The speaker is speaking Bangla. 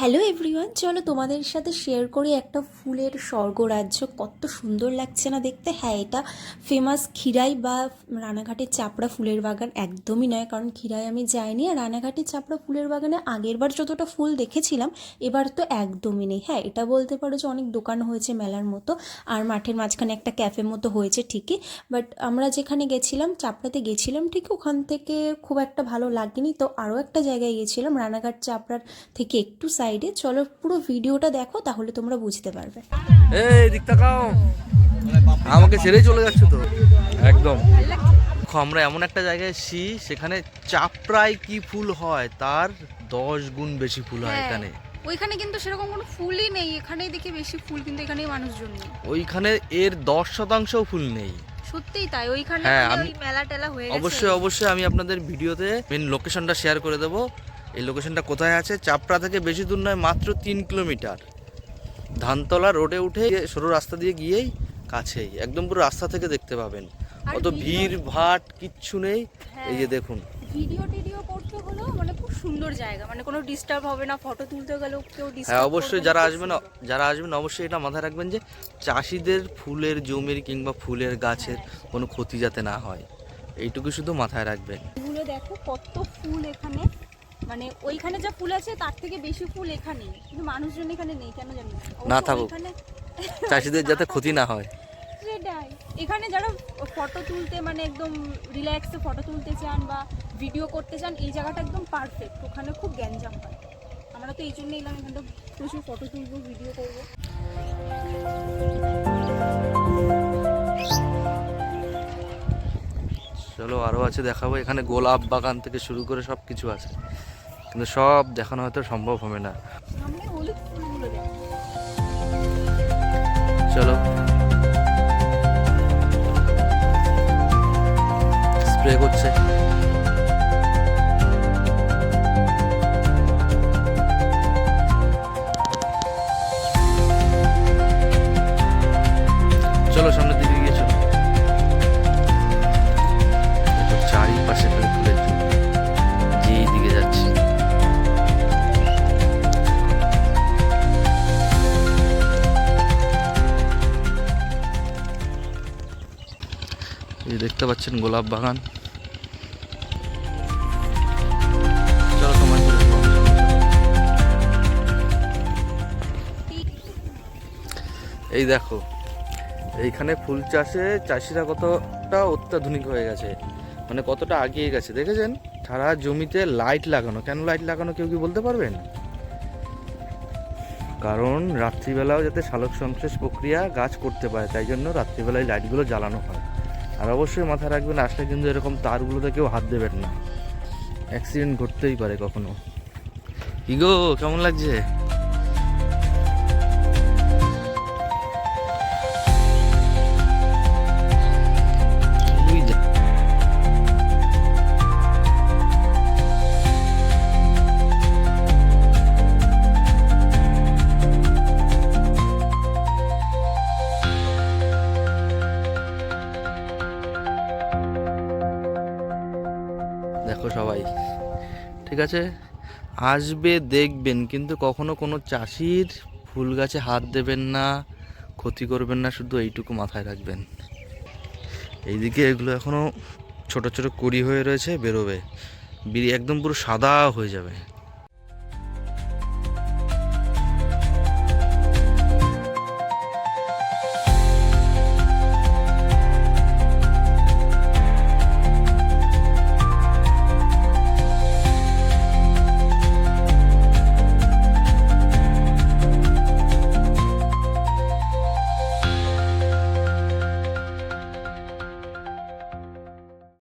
হ্যালো এভরিওয়ান, চলো তোমাদের সাথে শেয়ার করি একটা ফুলের স্বর্গরাজ্য। কত সুন্দর লাগছে না দেখতে। হ্যাঁ, এটা ফেমাস খিরাই বা রানাঘাটের চাপড়া ফুলের বাগান একদমই নয়, কারণ খিরাই আমি যাইনি। আর রানাঘাটের চাপড়া ফুলের বাগানে আগেরবার যতটা ফুল দেখেছিলাম এবার তো একদমই নেই। হ্যাঁ, এটা বলতে পারো যে অনেক দোকান হয়েছে মেলার মতো, আর মাঠের মাঝখানে একটা ক্যাফে মতো হয়েছে ঠিকই, বাট আমরা যেখানে গেছিলাম, চাপড়াতে গেছিলাম ঠিক, ওখান থেকে খুব একটা ভালো লাগেনি। তো আরও একটা জায়গায় গেছিলাম রানাঘাট চাপড়ার থেকে একটু সাইডে। চলো পুরো ভিডিওটা দেখো, তাহলে তোমরা বুঝতে পারবে। এই দিক তাকাও, আমাকে ছেড়েই চলে যাচ্ছে তো একদম। আমরা এমন একটা জায়গায় এসেছি সেখানে চাপড়ায় কি ফুল হয় তার 10 গুণ বেশি ফুল হয় এখানে। ওইখানে কিন্তু সেরকম কোনো ফুলই নেই, এখানেই দেখি বেশি ফুল, কিন্তু এখানেই মানুষজন নেই। ওইখানে এর 10% ফুল নেই। সত্যিই তাই, ওইখানে আমি ওই মেলা টেলা হয়ে গেছে। অবশ্যই আমি আপনাদের ভিডিওতে মেন লোকেশনটা শেয়ার করে দেবো। এই লোকেশনটা কোথায় আছে, চাপড়া থেকে বেশি দূর নয়, মাত্র 3 কিলোমিটার। ধানতলা রোডে উঠে সরু রাস্তা দিয়ে গিয়েই কাছেই, একদম পুরো রাস্তা থেকে দেখতে পাবেন। অত ভিড় ভাট কিচ্ছু নেই। এই যে দেখুন, ভিডিও করতে হলো মানে খুব সুন্দর জায়গা, মানে কোনো ডিস্টার্ব হবে না, ফটো তুলতে গেলেও কেউ ডিস্টার্ব। হ্যাঁ অবশ্যই যারা আসবেন অবশ্যই এটা মাথায় রাখবেন যে চাষিদের ফুলের জমির কিংবা ফুলের গাছের কোনো ক্ষতি যাতে না হয়, এইটুকু শুধু মাথায় রাখবেন। এগুলো দেখো কত ফুল এখানে, মানে ওইখানে যা ফুল আছে তার থেকে বেশি ফুল এখানে, কিন্তু মানুষজন এখানে নেই কেন জানি না থাকুক, চাষিদের যাতে ক্ষতি না হয়। সেটাই, এখানে যারা ফটো তুলতে মানে একদম রিল্যাক্সে ফটো তুলতে চান বা ভিডিও করতে চান, এই জায়গাটা একদম পারফেক্ট। ওখানে খুব গ্যাঞ্জাম হয়, আমরা তো এই জন্য এলাম, এখানটা প্রচুর ফটো তুলবো, ভিডিও করবো। চলো আরও আছে দেখাবো। এখানে গোলাপ বাগান থেকে শুরু করে সব কিছু আছে, কিন্তু সব দেখানো হয়তো সম্ভব হবে না। সামনে হলুদ ফুলগুলো দেখো। চলো, স্প্রে করছে। চলো সামনের দিকে গিয়ে চলো। চারিপাশে ফুলের জন্য যেই দিকে যাচ্ছি। এই দেখতে পাচ্ছেন গোলাপ বাগান। চলো সময় করে এই দেখো, এইখানে ফুল চাষে চাষিরা কতটা অত্যাধুনিক হয়ে গেছে, মানে কতটা এগিয়ে গেছে দেখেছেন। সারা জমিতে লাইট লাগানো। কেন লাইট লাগানো কেউ কি বলতে পারবেন? কারণ রাত্রিবেলাও যাতে সালোক সংশ্লেষ প্রক্রিয়া গাছ করতে পারে, তাই জন্য রাত্রিবেলায় লাইটগুলো জ্বালানো হয়। আর অবশ্যই মাথায় রাখবেন, আসলে কিন্তু এরকম তারগুলোতে কেউ হাত দেবেন না, অ্যাক্সিডেন্ট ঘটতেই পারে কখনো। কি গো, কেমন লাগছে? দেখো সবাই, ঠিক আছে, আসবে দেখবেন, কিন্তু কখনো কোনো চাষির ফুল গাছে হাত দেবেন না, ক্ষতি করবেন না, শুধু এইটুকু মাথায় রাখবেন। এইদিকে এগুলো এখনো ছোট ছোট কুড়ি হয়ে রয়েছে, বেরোবে, একদম পুরো সাদা হয়ে যাবে।